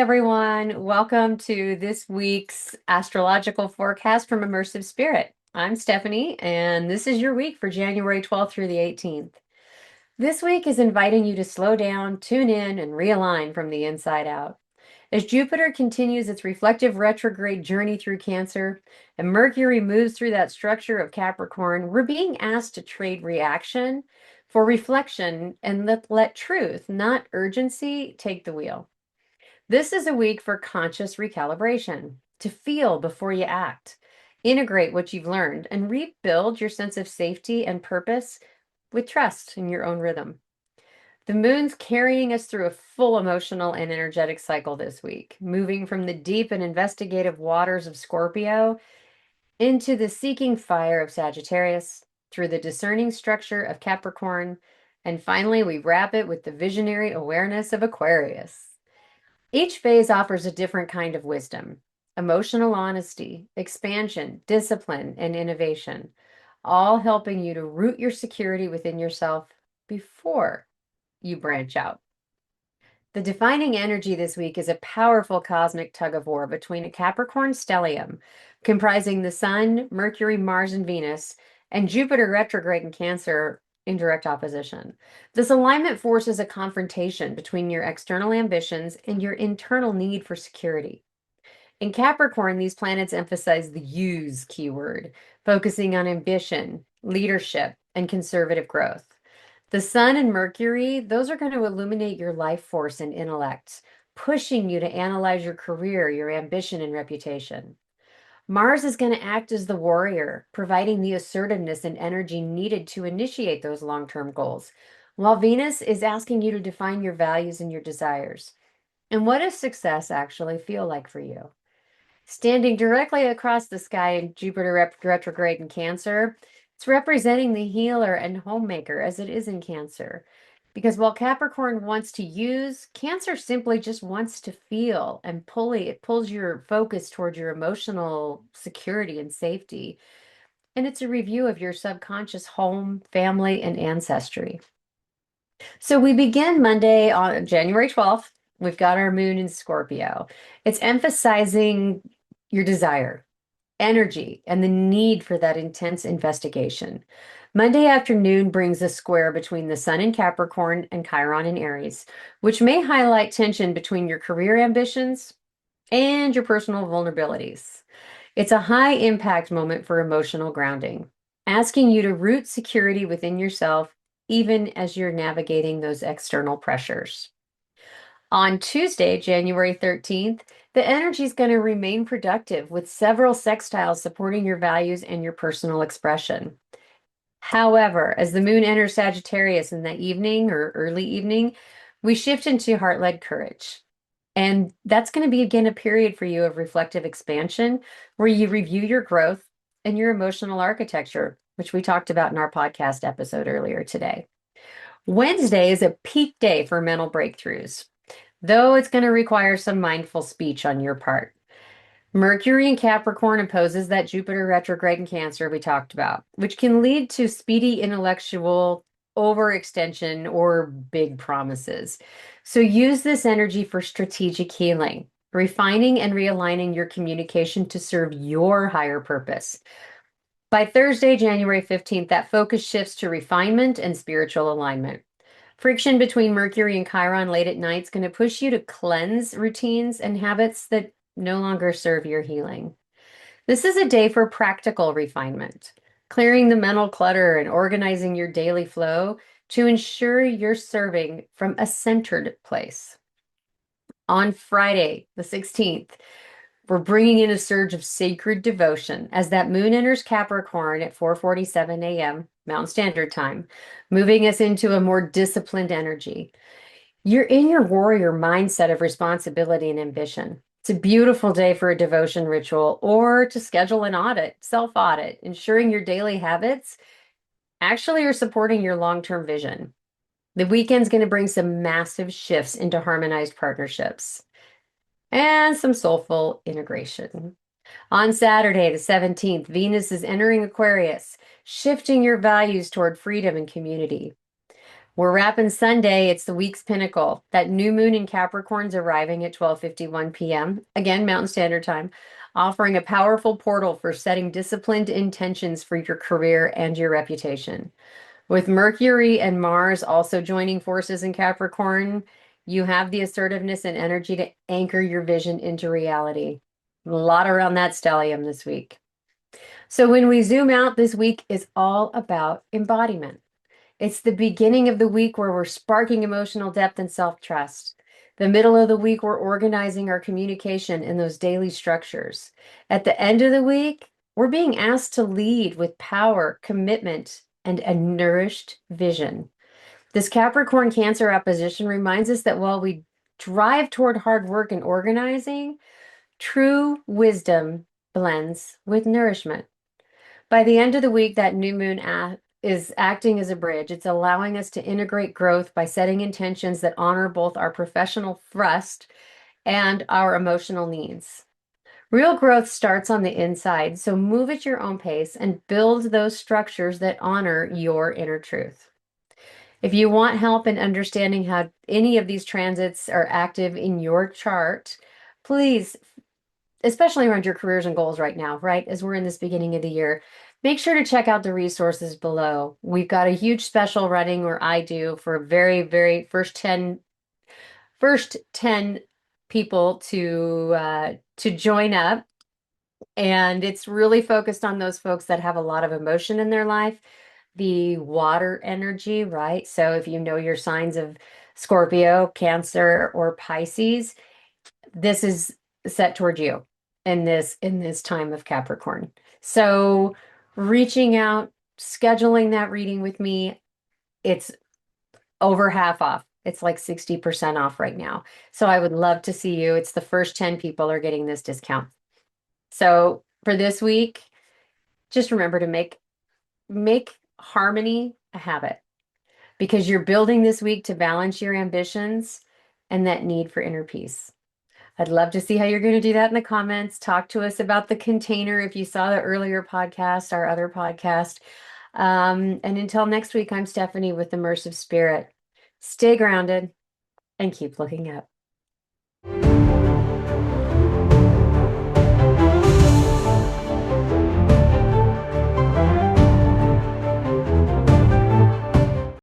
everyone. Welcome to this week's astrological forecast from Immersive Spirit. I'm Stephanie, and this is your week for January 12th through the 18th. This week is inviting you to slow down, tune in, and realign from the inside out. As Jupiter continues its reflective retrograde journey through Cancer, and Mercury moves through that structure of Capricorn, we're being asked to trade reaction for reflection and let truth, not urgency, take the wheel. This is a week for conscious recalibration, to feel before you act, integrate what you've learned, and rebuild your sense of safety and purpose with trust in your own rhythm. The moon's carrying us through a full emotional and energetic cycle this week, moving from the deep and investigative waters of Scorpio into the seeking fire of Sagittarius, through the discerning structure of Capricorn, and finally we wrap it with the visionary awareness of Aquarius. Each phase offers a different kind of wisdom, emotional honesty, expansion, discipline, and innovation, all helping you to root your security within yourself before you branch out. The defining energy this week is a powerful cosmic tug of war between a Capricorn stellium comprising the Sun, Mercury, Mars, and Venus, and Jupiter retrograde in Cancer in direct opposition. This alignment forces a confrontation between your external ambitions and your internal need for security. In Capricorn, these planets emphasize the use keyword, focusing on ambition, leadership, and conservative growth. The Sun and Mercury, those are going to illuminate your life force and intellect, pushing you to analyze your career, your ambition, and reputation. Mars is going to act as the warrior, providing the assertiveness and energy needed to initiate those long-term goals, while Venus is asking you to define your values and your desires. And what does success actually feel like for you? Standing directly across the sky in Jupiter retrograde in Cancer, it's representing the healer and homemaker as it is in Cancer. Because while Capricorn wants to use, Cancer simply just wants to feel and it pulls your focus towards your emotional security and safety. And it's a review of your subconscious home, family, and ancestry. So we begin Monday on January 12th. We've got our moon in Scorpio. It's emphasizing your desire, energy, and the need for that intense investigation. Monday afternoon brings a square between the Sun in Capricorn and Chiron in Aries, which may highlight tension between your career ambitions and your personal vulnerabilities. It's a high impact moment for emotional grounding, asking you to root security within yourself, even as you're navigating those external pressures. On Tuesday, January 13th, the energy is going to remain productive with several sextiles supporting your values and your personal expression. However, as the moon enters Sagittarius in the evening or early evening, we shift into heart-led courage. And that's going to be again a period for you of reflective expansion where you review your growth and your emotional architecture, which we talked about in our podcast episode earlier today. Wednesday is a peak day for mental breakthroughs, though it's going to require some mindful speech on your part. Mercury in Capricorn opposes that Jupiter retrograde in Cancer we talked about, which can lead to speedy intellectual overextension or big promises. So use this energy for strategic healing, refining and realigning your communication to serve your higher purpose. By Thursday, January 15th, that focus shifts to refinement and spiritual alignment. Friction between Mercury and Chiron late at night is going to push you to cleanse routines and habits that no longer serve your healing. This is a day for practical refinement, clearing the mental clutter and organizing your daily flow to ensure you're serving from a centered place. On Friday, the 16th, we're bringing in a surge of sacred devotion as that moon enters Capricorn at 4:47 a.m. Mountain Standard Time, moving us into a more disciplined energy. You're in your warrior mindset of responsibility and ambition. It's a beautiful day for a devotion ritual or to schedule an audit, self-audit, ensuring your daily habits actually are supporting your long-term vision. The weekend's going to bring some massive shifts into harmonized partnerships and some soulful integration. On Saturday, the 17th, Venus is entering Aquarius, shifting your values toward freedom and community. We're wrapping Sunday. It's the week's pinnacle. That new moon in Capricorn's arriving at 12:51 p.m., again, Mountain Standard Time, offering a powerful portal for setting disciplined intentions for your career and your reputation. With Mercury and Mars also joining forces in Capricorn, you have the assertiveness and energy to anchor your vision into reality. A lot around that stellium this week. So when we zoom out, this week is all about embodiment. It's the beginning of the week where we're sparking emotional depth and self-trust. The middle of the week, we're organizing our communication in those daily structures. At the end of the week, we're being asked to lead with power, commitment, and a nourished vision. This Capricorn Cancer opposition reminds us that while we drive toward hard work and organizing, true wisdom blends with nourishment. By the end of the week, that new moon is acting as a bridge. It's allowing us to integrate growth by setting intentions that honor both our professional thrust and our emotional needs. Real growth starts on the inside, so move at your own pace and build those structures that honor your inner truth. If you want help in understanding how any of these transits are active in your chart, please, especially around your careers and goals right now, right? As we're in this beginning of the year, make sure to check out the resources below. We've got a huge special running where I do for very, very first 10 people to join up. And it's really focused on those folks that have a lot of emotion in their life, the water energy, right? So if you know your signs of Scorpio, Cancer, or Pisces, this is set toward you in this time of Capricorn. So reaching out, scheduling that reading with me, it's over half off. It's like 60% off right now. So I would love to see you. It's the first 10 people are getting this discount. So for this week, just remember to make harmony a habit because you're building this week to balance your ambitions and that need for inner peace. I'd love to see how you're going to do that in the comments. Talk to us about the container if you saw the earlier podcast, our other podcast. And until next week, I'm Stephanie with Immersive Spirit. Stay grounded and keep looking up.